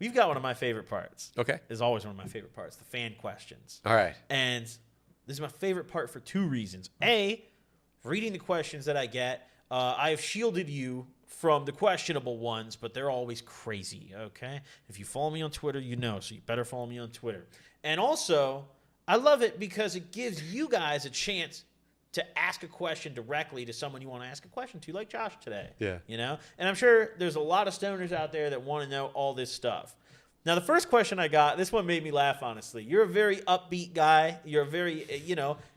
we've got one of my favorite parts. Okay. It's always one of my favorite parts, the fan questions. All right. And this is my favorite part for 2 reasons. A, reading the questions that I get. I have shielded you from the questionable ones, but they're always crazy, okay? If you follow me on Twitter, you know, so you better follow me on Twitter. And also, I love it because it gives you guys a chance to ask a question directly to someone you want to ask a question to, like Josh today. Yeah. You know? And I'm sure there's a lot of stoners out there that want to know all this stuff. Now, the first question I got, this one made me laugh, honestly. You're a very upbeat guy. You're a very,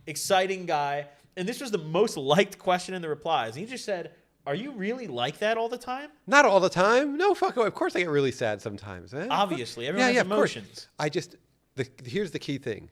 exciting guy. And this was the most liked question in the replies. And he just said, are you really like that all the time? Not all the time. No, fuck. Of course I get really sad sometimes. Man. Obviously. Everyone has emotions. I just, here's the key thing.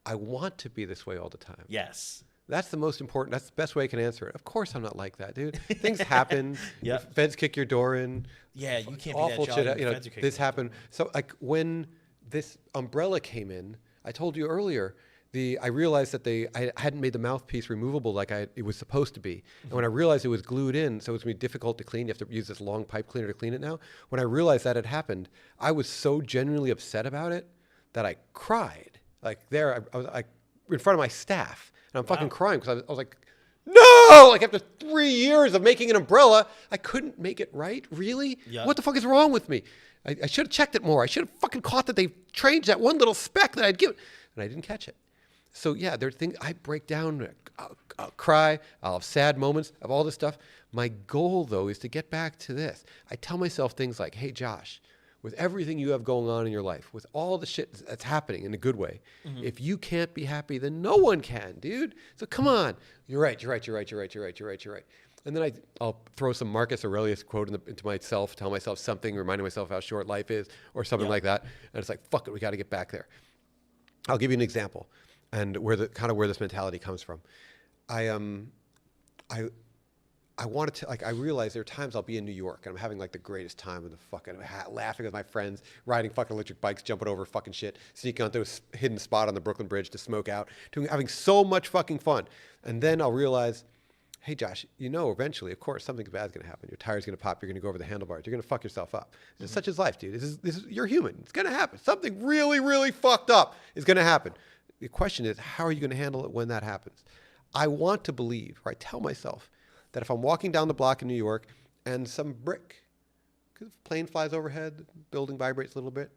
I want to be this way all the time. Yes. That's the most important. That's the best way I can answer it. Of course I'm not like that, dude. Things happen. Yep. Feds kick your door in. Yeah, you can't awful be that jolly. shit. This happened. So like when this umbrella came in, I told you earlier, I realized that I hadn't made the mouthpiece removable like it was supposed to be. And when I realized it was glued in, so it was going to be difficult to clean. You have to use this long pipe cleaner to clean it now. When I realized that had happened, I was so genuinely upset about it that I cried. Like I was like in front of my staff. And I'm fucking crying because I was like, no! Like after 3 years of making an umbrella, I couldn't make it right? Really? Yeah. What the fuck is wrong with me? I should have checked it more. I should have fucking caught that they changed that one little speck that I'd given. And I didn't catch it. So yeah, there are things I break down, I'll cry, I'll have sad moments of all this stuff. My goal though is to get back to this. I tell myself things like, hey Josh, with everything you have going on in your life, with all the shit that's happening in a good way, if you can't be happy, then no one can, dude. So come on. You're right. And then I'll throw some Marcus Aurelius quote into myself, tell myself something, reminding myself how short life is or something like that. And it's like, fuck it, we got to get back there. I'll give you an example and where this mentality comes from. I wanted to, I realize there are times I'll be in New York and I'm having like the greatest time in the fucking laughing with my friends, riding fucking electric bikes, jumping over fucking shit, sneaking onto a hidden spot on the Brooklyn Bridge to smoke out, having so much fucking fun. And then I'll realize, hey Josh, eventually, of course, something bad's gonna happen. Your tire's gonna pop, you're gonna go over the handlebars, you're gonna fuck yourself up. It's such as life, dude. You're human. It's gonna happen. Something really, really fucked up is gonna happen. The question is, how are you gonna handle it when that happens? I want to believe, or I tell myself, that if I'm walking down the block in New York and some brick, because plane flies overhead, the building vibrates a little bit,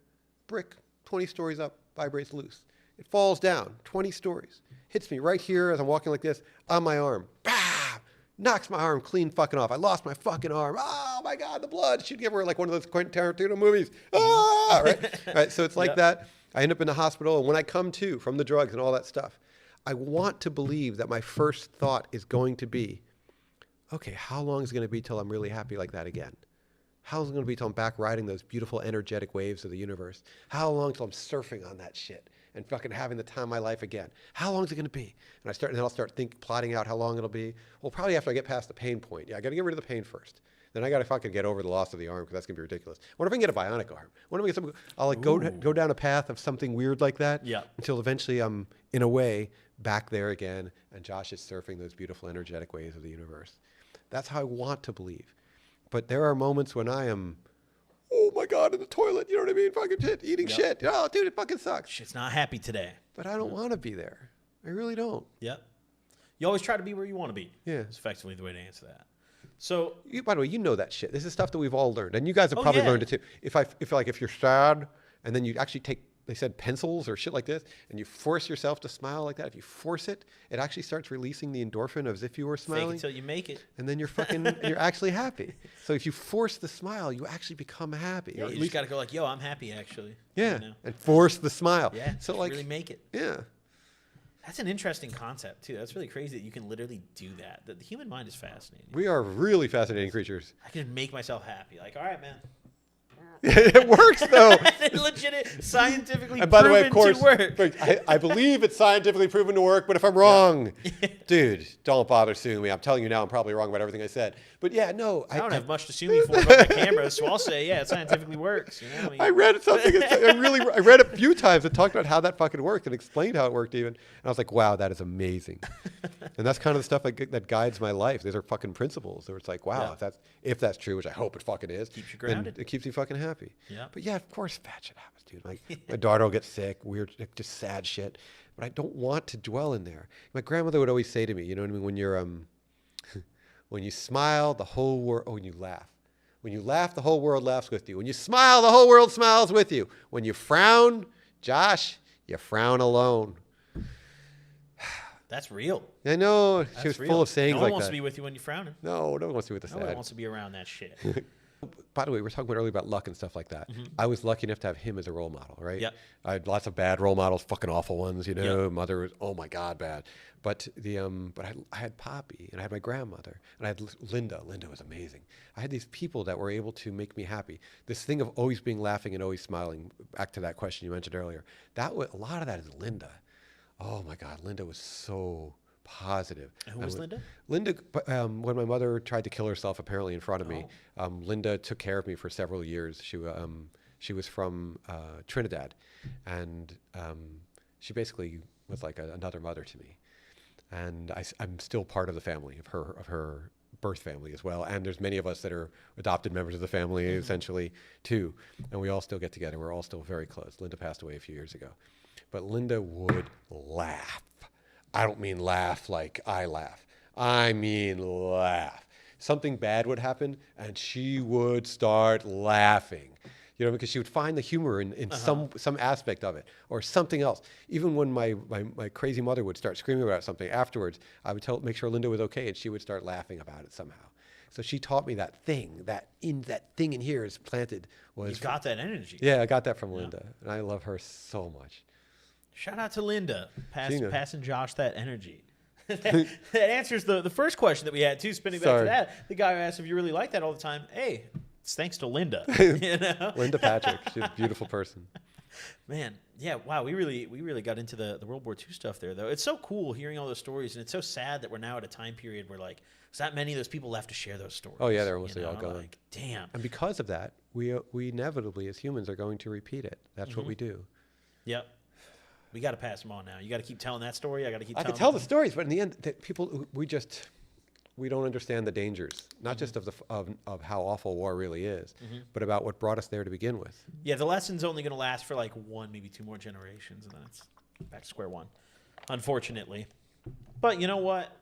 brick, 20 stories up, vibrates loose. It falls down, 20 stories, hits me right here as I'm walking like this, on my arm. Bah! Knocks my arm clean fucking off. I lost my fucking arm. Oh my God, the blood shooting everywhere like one of those Quentin Tarantino movies. Ah! Right? So it's like that. I end up in the hospital, and when I come to from the drugs and all that stuff, I want to believe that my first thought is going to be, okay, how long is it going to be till I'm really happy like that again? How long is it going to be till I'm back riding those beautiful energetic waves of the universe? How long till I'm surfing on that shit and fucking having the time of my life again? How long is it going to be? And then I'll start plotting out how long it'll be. Well, probably after I get past the pain point. Yeah, I got to get rid of the pain first. Then I got to fucking get over the loss of the arm because that's going to be ridiculous. What if I can get a bionic arm? What if I get something? I'll go down a path of something weird like that until eventually I'm, in a way, back there again and Josh is surfing those beautiful energetic waves of the universe. That's how I want to believe. But there are moments when I am, oh my God, in the toilet, you know what I mean? Fucking shit, eating shit. Oh, dude, it fucking sucks. Shit's not happy today. But I don't want to be there. I really don't. Yep. You always try to be where you want to be. Yeah. It's effectively the way to answer that. So, by the way, you know that shit. This is stuff that we've all learned. And you guys have probably learned it too. If you're sad and then you actually take, they said pencils or shit like this, and you force yourself to smile like that. If you force it, it actually starts releasing the endorphin as if you were smiling. Fake it till you make it. And then you're actually happy. So if you force the smile, you actually become happy. Yeah, you just got to go like, yo, I'm happy actually. Yeah, and force the smile. Yeah, so really make it. Yeah. That's an interesting concept too. That's really crazy that you can literally do that. The human mind is fascinating. We are really fascinating creatures. I can make myself happy. Like, all right, man. It works though. Legit, scientifically and by the way, of proven course, to work. I believe it's scientifically proven to work, but if I'm wrong, dude, don't bother suing me. I'm telling you now, I'm probably wrong about everything I said. But yeah, no. I don't have much to sue me for about my camera, so I'll say, yeah, it scientifically works. You know? I read something. I read it a few times and talked about how that fucking worked and explained how it worked even. And I was like, wow, that is amazing. And that's kind of the stuff that guides my life. These are fucking principles. Where it's like, wow, if that's true, which I hope it fucking is, keeps you grounded. It keeps you fucking happy. happy. Yeah. But yeah, of course, bad shit happens, dude. Like my daughter will get sick, weird, like, just sad shit. But I don't want to dwell in there. My grandmother would always say to me, you know what I mean? When you're when you smile, the whole world. Oh, when you laugh. When you laugh, the whole world laughs with you. When you smile, the whole world smiles with you. When you frown, Josh, you frown alone. That's real. I know. That's She was real. full of sayings No one like wants that. to be with you when you're frowning. No one wants to be with the No one sad. wants to be around that shit. By the way, we were talking about earlier about luck and stuff like that. I was lucky enough to have him as a role model, right? Yep. I had lots of bad role models, fucking awful ones, you know. Yep. Mother was, oh my God, bad. But I had Poppy, and I had my grandmother, and I had Linda. Linda was amazing. I had these people that were able to make me happy. This thing of always being laughing and always smiling, back to that question you mentioned earlier, a lot of that is Linda. Oh my God, Linda was so positive. And who was Linda? Linda, when my mother tried to kill herself apparently in front of me, Linda took care of me for several years. She was from Trinidad, and she basically was like another mother to me. And I'm still part of the family, of her birth family as well. And there's many of us that are adopted members of the family essentially too. And we all still get together. We're all still very close. Linda passed away a few years ago. But Linda would laugh. I don't mean laugh like I laugh. I mean laugh. Something bad would happen, and she would start laughing. You know, because she would find the humor in some aspect of it, or something else. Even when my crazy mother would start screaming about something afterwards, I would make sure Linda was okay, and she would start laughing about it somehow. So she taught me that thing in here is planted. You got that energy. Yeah, I got that from Linda, and I love her so much. Shout out to Linda, passing Josh that energy. that answers the first question that we had too. Spinning back to that, the guy who asked if you really like that all the time. Hey, it's thanks to Linda. You know? Linda Patrick, she's a beautiful person. Man, yeah, wow, we really got into the World War II stuff there, though. It's so cool hearing all those stories, and it's so sad that we're now at a time period where, like, there's not many of those people left to share those stories. Oh, yeah, they're mostly all gone. Like, damn. And because of that, we inevitably, as humans, are going to repeat it. That's what we do. Yep. We got to pass them on now. You got to keep telling that story. I got to keep. I can tell the stories, but in the end, people we don't understand the dangers, not just of how awful war really is, but about what brought us there to begin with. Yeah, the lesson's only going to last for like one, maybe two more generations, and then it's back to square one, unfortunately. But you know what?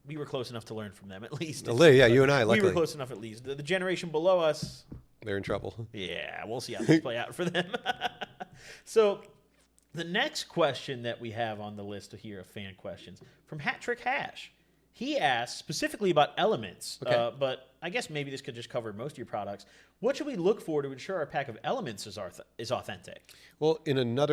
We were close enough to learn from them, at least. Yeah, you and I, luckily. We were close enough, at least. The generation below us, they're in trouble. Yeah, we'll see how things play out for them. So. The next question that we have on the list here of fan questions from Hat Trick Hash. He asked specifically about elements, but I guess maybe this could just cover most of your products. What should we look for to ensure our pack of elements is authentic? Well, in another